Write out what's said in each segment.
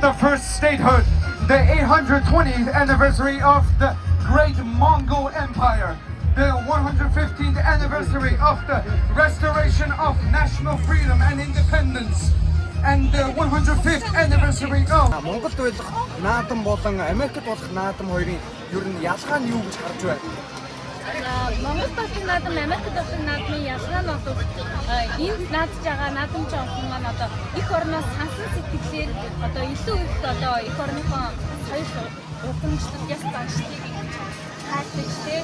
The first statehood, the 820th anniversary of the Great Mongol Empire, the 115th anniversary of the restoration of national freedom and independence, and the 105th anniversary of Монголд болох наадам болон Америкт болох наадам хоёрын ер нь ялгаа нь юу гэж харж байна? Монгол болсон наадам, Америкт болсон наадмын ялгаа нь одоо энд наадж байгаа наадамч олон маань одоо их орноос сансан сэтгэлээр одоо илүү их одоо их орныхон соёл удамчлал яс заншлыг хаалтж тэ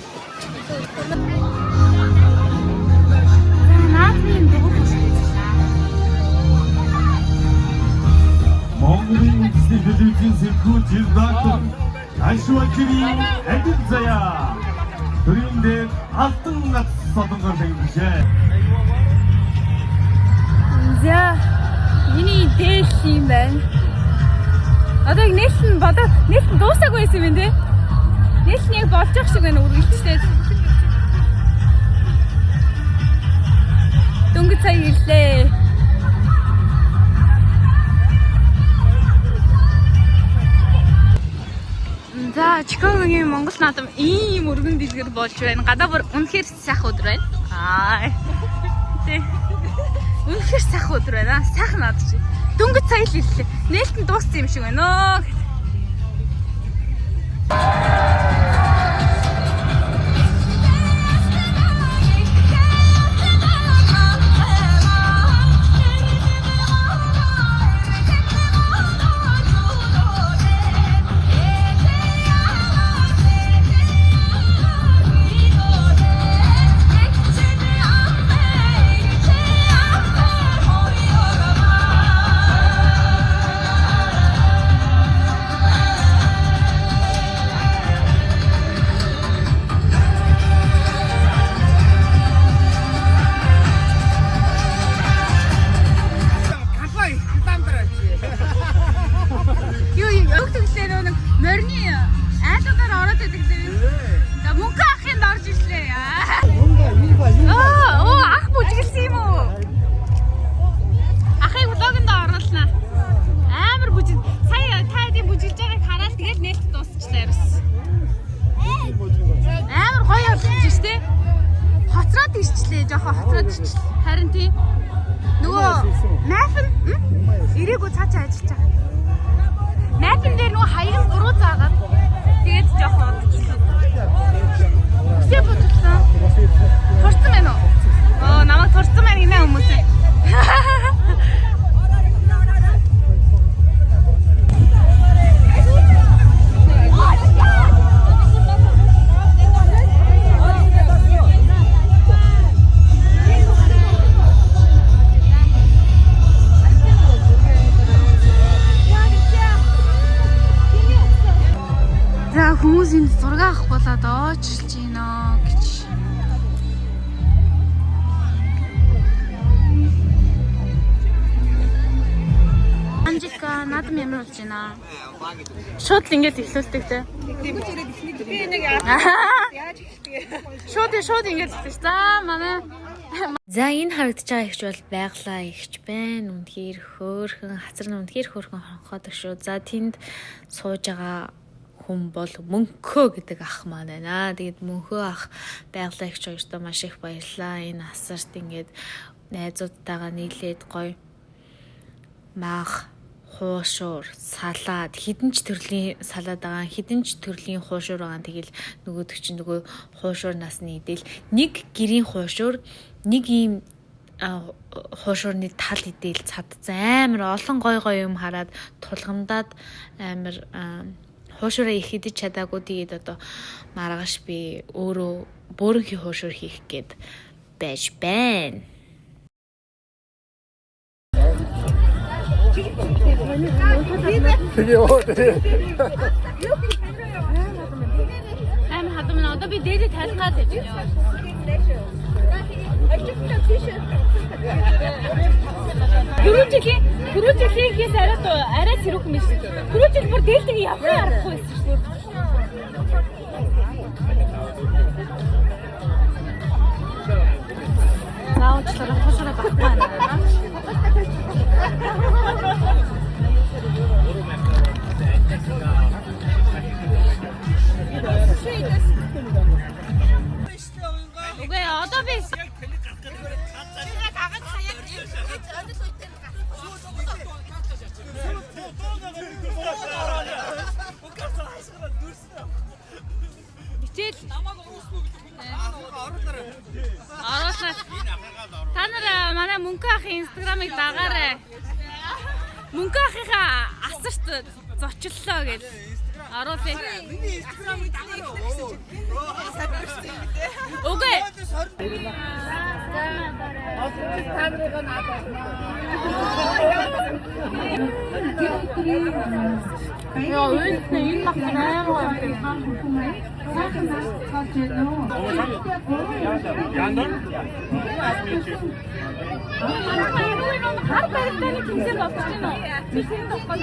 наадмын дугуйж Монголын үндэсний телевизийн сэтгүүл жирдактор Ашвакирийн адил заяа төрийн дээр алтан нац содонгор тавьжээ. За миний дээл юм байна. Одоо нээлт нь дуусаагүй байсан юм тий. Нээлт нь яг болж ах шиг байна үргэлжлээд. Дөнгөж цаг ирлээ. За Чикагогийн Монгол наадам ийм өргөн дэлгэр болж байна. Гадаа бүр үнэхээр сайхан өдөр байна. Тий. Үнэхээр сайхан өдөр байна. Сайхан наад чи. Дөнгөж цаг л ирлээ. Нээлт нь дууссан юм шиг байна. Харин тий нөгөө найфн ирээгүй цаачаа ажиллаж байгаа. Найфн дээр нөгөө хаяг буруу заагаад тэгээд жоох удчихлаа. Үсээ бодсон. Турсан байна уу? Намайг турсан байна гинэ хүмүүс. Хүмүүсийн зураг авах болоод очилж гинэ гэж. Анжика наадам ямар болж байна? Шууд л ингэж эхлүүлдэг те. Дэгүүж ирээд эхлэв. Би нэг яаж эхлэв? Шууд ингэж эхлэв. За манай За энэ харагдаж байгаа ихч бол байглаа ихч байна. Үнэхээр хөөрхөн хацар нь үнэхээр хөөрхөн хонхоод шүү. За тэнд сууж байгаа хүн бол Мөнхөө гэдэг ах маань байна. Тэгээд Мөнхөө ах байгалаа их хоёртоо маш их баярлаа. Энэ асарт ингээд найзуудтайгаа нийлээд гоё мах, хуушуур, салаад, хідэн ч төрлийн салаад байгаа, хідэн ч төрлийн хуушуур байгаа. Тэгэл нөгөөдөг чинь нөгөө хуушуурнаас нь идэл нэг гэрийн хуушуур, нэг ийм хуушуурны тал идэл цад амар олон гоё юм хараад тулгамдаад амар хуушураа их идэж чадаагүй. Тэгээд одоо маргааш би өөрөө бөөрөнхий хуушур хийх гээд байж байна. Хадам одоо би дээд тайлах гад байж байна. Гүрүүжлийнхээс арай сэрүүх юм шиг. Гүрүүжл бүр дээлдэг явах аргагүй байсан шүү. Наачлаараа хошороо багтаана. Мөнгө ахын инстаграмыг дагаарай. Мөнгө ахыхаа асарт зочлоо гэж оруулъя. Окей. Я уйдна энэ махнаа хар барилдааны тэмцээн болчихж байна. Би тэнд авахгүй.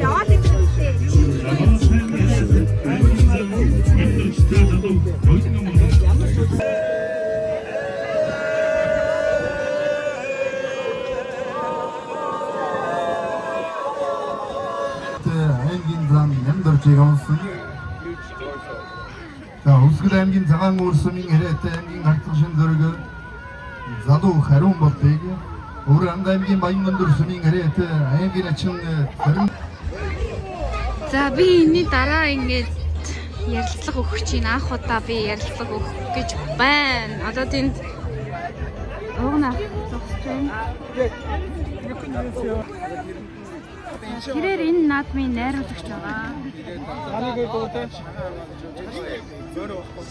Яваад аймгийн зам нямдарч явсан. За Өвсгөл аймгийн цагаан уурсмын ирээтэй аймгийн гартгшин зөргөөр залуу хариун болтыг өөр аймгийн баян өндөрсмийн ирээтэй аймгийн ачин зарим. За би энэний дараа ингээд ярилцлага өгөх чинь анх удаа би ярилцлага өгөх гэж байна. Одоо тэнд уугна зогсож байна. Тэрээр энэ наадмын найруулагч байгаа.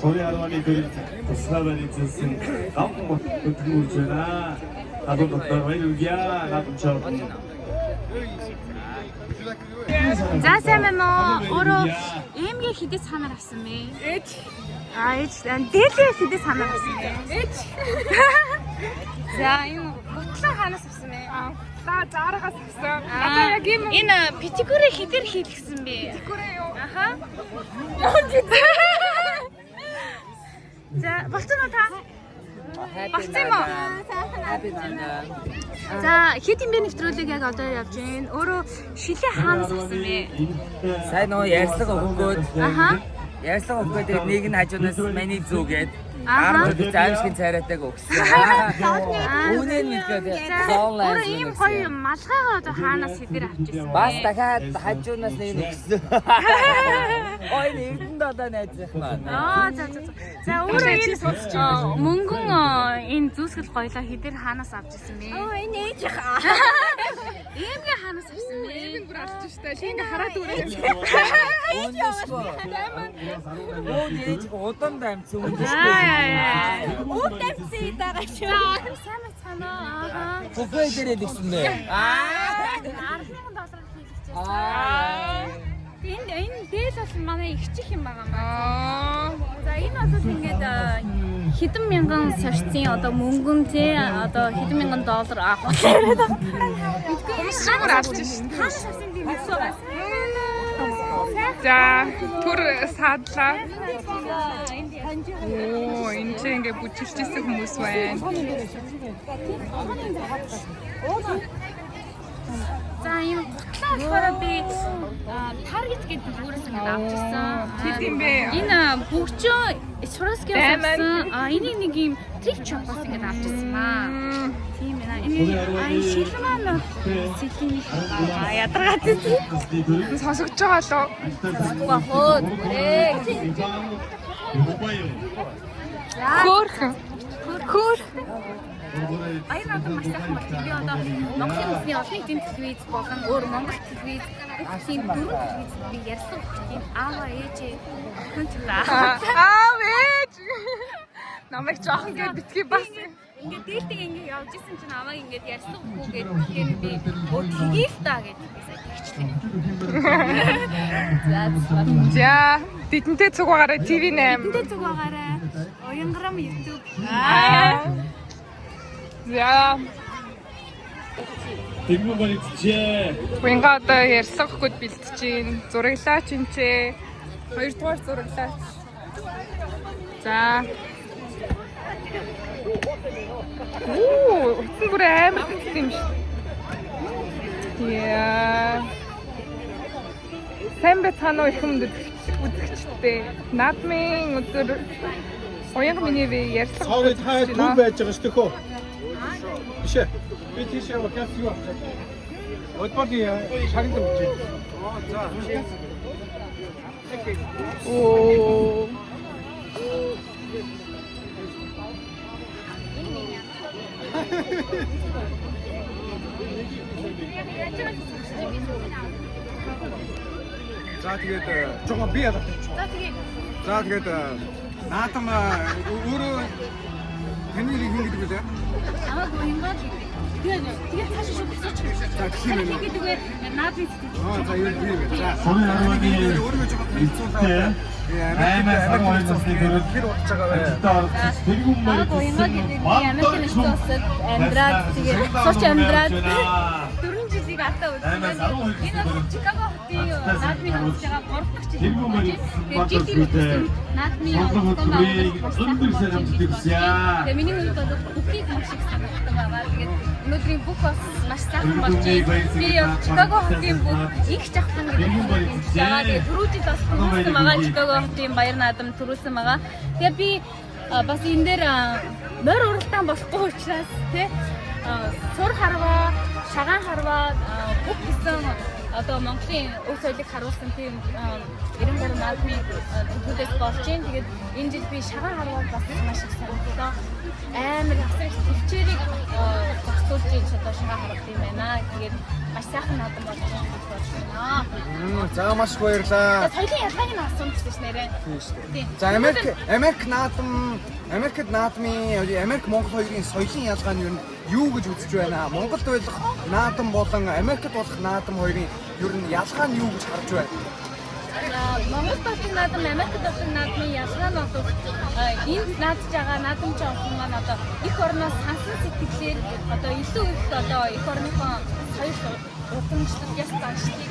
소리 할머니 그 사람이 있었음 나쁜 거 듣고 있잖아 나도 너 왜 여기야 나도 저 За сайн байна уу? Өөрөө эмгээ хідээ санаар авсан бэ? Ээж. Ээж дээлээ хідээ санаар авсан бэ? Ээж. За энэ готлоо ханаас авсан бэ? За заарахаас авсан. Одоо яг энэ петикүрэ хідээр хийлгсэн бэ? Петикүрэ юу? Аха. За болцсон уу та? Болцсон юм уу? За хэд юм бэ нэвтрүүлэг яг одоо явж байна. Өөрөө шилээ хаанаас авсан бэ? Сайн нөө ярьслага өгөөд. Аха. Ярьслага өгөөд нэг нь хажуунаас маний зүүгээд Аха. 10 аимшигын цайраатай өгсөн. Үүнээ мэдгээд зоолаа. Өөрөө ийм гоё малгайгаа одоо хаанаас хэдэр авчихсан бэ? Бас дахиад хажуунаас нэг нь өгсөн. Ой нэгдэнд одоо найзах маань. За. За өөрөө энэ мөнгөн энэ зүүсгэл гоёлоо хэдэр хаанаас авч ирсэн бэ? Энэ ээж хаа. Иймгээ хаанаас авсан бэ? Ийм бүр авч штэ. Шинэ хараад үрээ. Оо дээж удан дамц үүнд. Үүд тавьсан байгаа шүү. Сайн мацханаа. Бүфэ дээрээ дэгсэн бэ. $10,000 хийлгэж байна. Энэ дээд бол манай ихчих юм байгаа маа. За энэ бол ингээд хэдэн мянган сорцын одоо мөнгөн тий одоо хэдэн мянган доллар авах яриад байгаа. Мэдгүй авч шин. Хаанаас авсан би мэдгүй байгаа. За түр саадлаа. Оо энэ ч ингээ бүжиглжсэн хүмүүс байна. За юм готлоо болохоор би таргет гэдэг бүрээс ингээд авчихсан. Хэд юм бэ? Энэ бүгчөө Шураскиас авсан. Энийг нэг юм трик шопоос ингээд авчихсан маа. Тийм ээ. Энэ шилмаа сэлний ядаргаад тийм. Сонсогч байгаа лөө. Хөөд бүрээ. Хөөх. Аян одоо маш сайхан байна. Би одоо Монголын үндэсний олон нийтийн телевиз болон өөр Монгол телевиз тийм дөрвөн телевиз би ярьсан хөтийн аава ээжээ охин таа. Аав ээж. Намайг жоохон гээд битгий бас. Ингээд дээлдэг ингээд явж исэн чинь аваа ингээд ярьсан хүүгээд тэгэхээр би тгийл та гэж би тэгчлээ. За тэдэнтэй цуг байгаарай TV8. Тэдэнтэй цуг байгаарай. Оянграм YouTube. За 대규모 발이지 Уянга одоо ярьсан хөхөд бэлтэж гин зураглаач энчээ. Хоёрдугаар зураглаач. За. Утсан бүр амар хэцүү юм шиг. Яа. Сайн бацаано их юм үзэгчтэй. Наадмын өдөр Уянга миний ярьсан. Цаавд хай түн байж байгаа шүү дээ. Биш ээ. Би тийшээ газ юу авчих. Өдөрний шагнад өгч. За. Оо. За тэгээд жоохон би ядах. За тэгээ. За тэгээд наатам өөрөө таны хин гэдэг үү? Намайг уянгаад гэдэг. Тэгээд цаашаа шууд босооч. За тийм ээ. Тэгээд наадмын сэтгэл. За юу юм бэ? За Сумын арваны өөрөө жоохон хэлцүүлээ. аймаг сарын насны дөрөв тэр болж байгаа бай. тэргүүн Намайг уянгаад гэдэг. Би Америкийн нэгэн амьдраад тэгээд сууч амьдраад 4 жилийг алдаа үзсэн. Энэ бол Чикаго хотын наадмын хавж байгаа 3 дахь жил. Тэгээд жилийн наадмын тэгээд миний хувьд бол бүхийг маш их санагдсан байгаа. Тэгээд өнөөдрийн бүх бас маш сайхан болж байна. Би Чикаго хотын бүх их жахсан гэдэг юм байна. Тэгээд түрүү жил бас төрүүлсэн байгаа Чикаго хотын баяр наадам төрүүлсэн байгаа. Тэгээд би бас энэ дээр морь уралдаан болохгүй учраас тий сур харваа, шагаан харваа бүх гэсэн одоо Монголын өв соёлыг харуулсан тийм 93 наадмын төлөвлөс болж байна. Тэгээд энэ жил би шагаан харваа бас маш их сонирхолтой амар асар их төвчээрийг зохицуулж ийж одоо шагаан харваа юм байна. Тэгээд маш сайхан наадам болж байна гэж бодож байна. За маш их баярлалаа. Соёлын ялгааг нь асууж байсан ш нэрээ. Тийм. За Америкт наадмын Америк Монгол хоёрын соёлын ялгаа нь юу гэж үзэж байна? Монголд байх наадам болон Америкт болох наадам хоёрын ер нь ялгаа нь юу гэж харж байна? Монгол болон наадам, Америкт болон наадмын ялгаа нь бол энд наадж байгаа наадамч олон маань одоо их орноос сансан сэтгэлээр одоо илүү их одоо их орныхон соёл уламжлалт яс заншлыг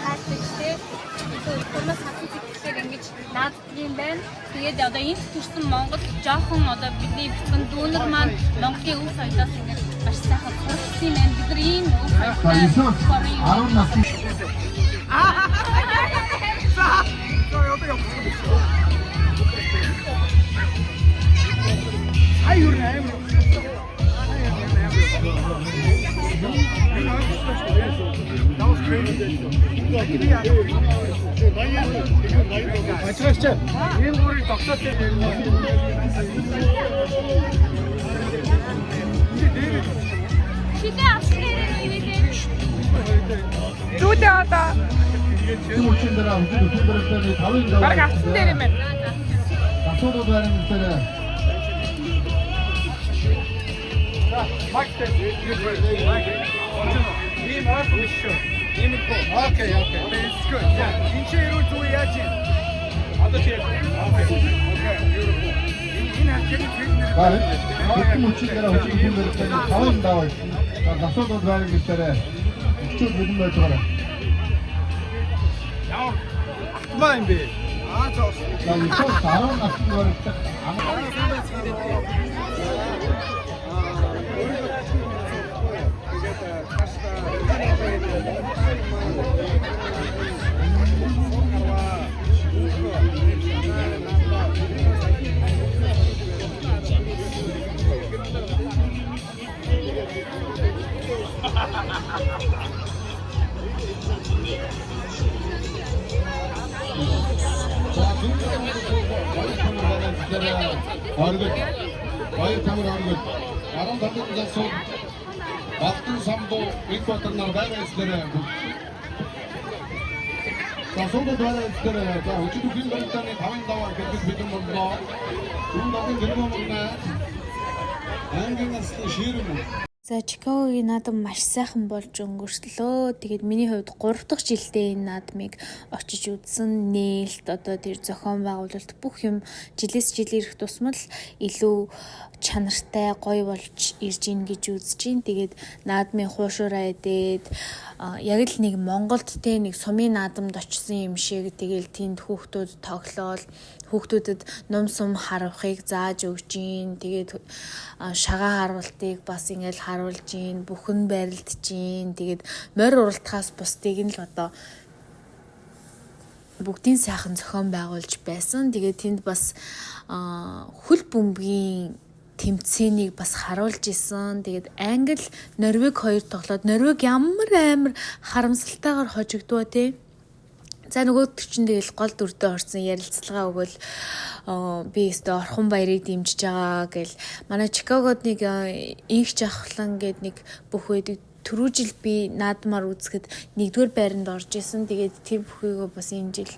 хаалж тэ их орноос сансан сэтгэлээр ингэж нааддаг юм байна. Тэгээд одоо энд төрсэн Монгол жоохон одоо бидний бяцхан дүүнер маань Монголын өв соёлоос ингэж маш сайхан сурсан юм байна. Бид нар ийм өв соёлтой 10 насны Ачаач. Энэ бүрийг тогтоосон юм. Шидэ авсан нэрээ юу вэ? Зүйдээ одоо хүчиндээ хүчиндээ тавын баг авсан дээр юм байна. асуудал байна гэдэг. Мактэй. Ийм арга биш шүү. Ийм их. Окей. It's good. Энэ чирүү зүү яаж юм? Одоо чи. Окей. Энэ хачиг трейнер. Барин хүчиндээ хүчиндээ тавын даваа. Асуудал байна гэдэг. Өчигдөр бүхэн байж байгаа. Яа. Автмаа юм бэ? За энэ 10 насны баригдах Баяр тамир оргод 15 засуу Балтан самбуу Экватор нар байгаа эсдэрэ засуудад байгаа эсдэрэ за өчигдөр баригданы 5 даваа гэдэг бидэн боллоо. Үүн дахин гэрмэмнэ ангийн насны ширэм. За Чикагогийн наадам маш сайхан болж өнгөрслөө. Тэгээд миний хувьд 3 дахь жилдээ энэ наадмыг очиж үзсэн. Нээлт одоо тэр зохион байгуулалт бүх юм жилээс жил ирэх тусмал илүү чанартай гоё болж ирж гин гэж үзэж гин. Тэгээд наадмын хуушураа идээд яг л нэг Монголд те нэг сумын наадамд очисон юм шиг тэгэл тэнд хүүхдүүд тоглоол хүүхдүүдэд ном сум харуулахыг зааж өгж гин. Тэгээд шагаа харуултыг бас ингээл харуулж гин, бүхэн барилдж гин. Тэгээд морь уралтахаас бусдыг нь л одоо бүгдийн сайхан зохион байгуулж байсан. Тэгээд тэнд бас хөл бөмбөгийн тэмцээнийг бас харуулж исэн. Тэгээд Англи, Норвег хоёр тоглоод Норвег ямар амар харамсалтайгаар хожигдоо те. За нөгөөд чинь тэгэл гол дүрдээ орсон ярилцлагаа өгвөл би өөртөө Орхон баярыг дэмжиж байгаа гэл манай Чикагод нэг инх жахлан гээд нэг бүх үед түрүү жил би наадмаар үзэхэд 1-р байранд орж исэн. Тэгээд тэр бүхийгөө бас энэ жил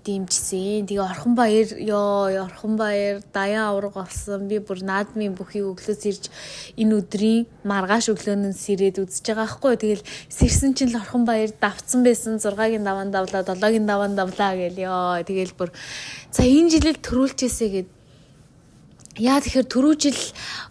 дэмжсэн. Тэгээ Орхон баяр даян авраг олсон. Би бүр наадмын бүхий өглөөс ирж энэ өдрийн маргааш өглөөнөөс ирээд үзэж байгаа байхгүй. Тэгэл сэрсэн чинь л Орхон баяр давцсан байсан. 6-гийн даван давлаа, 7-гийн даван давлаа гэл тэгэл бүр за энэ жилэл төрүүлчихээсэ гэд яа тэгэхээр түрүү жил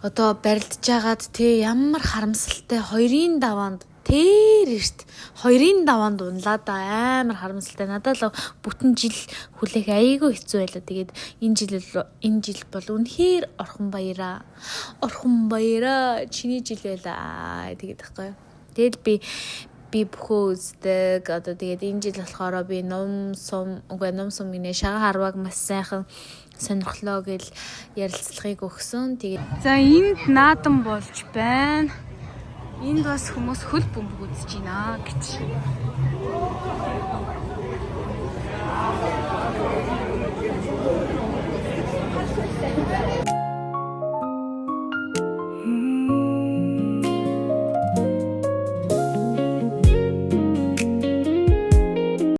одоо барилдаж агаад те ямар харамсалтай 2-ын даваанд тэр эрт 2-ын даваанд унлаа да амар харамсалтай. Надад л бүтэн жил хүлээх айгүй хэцүү байлаа. Тэгээд энэ жил бол үнэхээр Орхон баяраа чиний жил байлаа тэгээд байхгүй. Тэгэл би бөхөө үздэг. Одоо тэгээд энэ жил болохоор би ном сум гинэ шага харваг маш сайхан сонирхлоо гэл ярилцлагыг өгсөн. Тэгээд за энд наадам болж байна. Энд бас хүмүүс хөл бөмбөг үзэж байна гэж.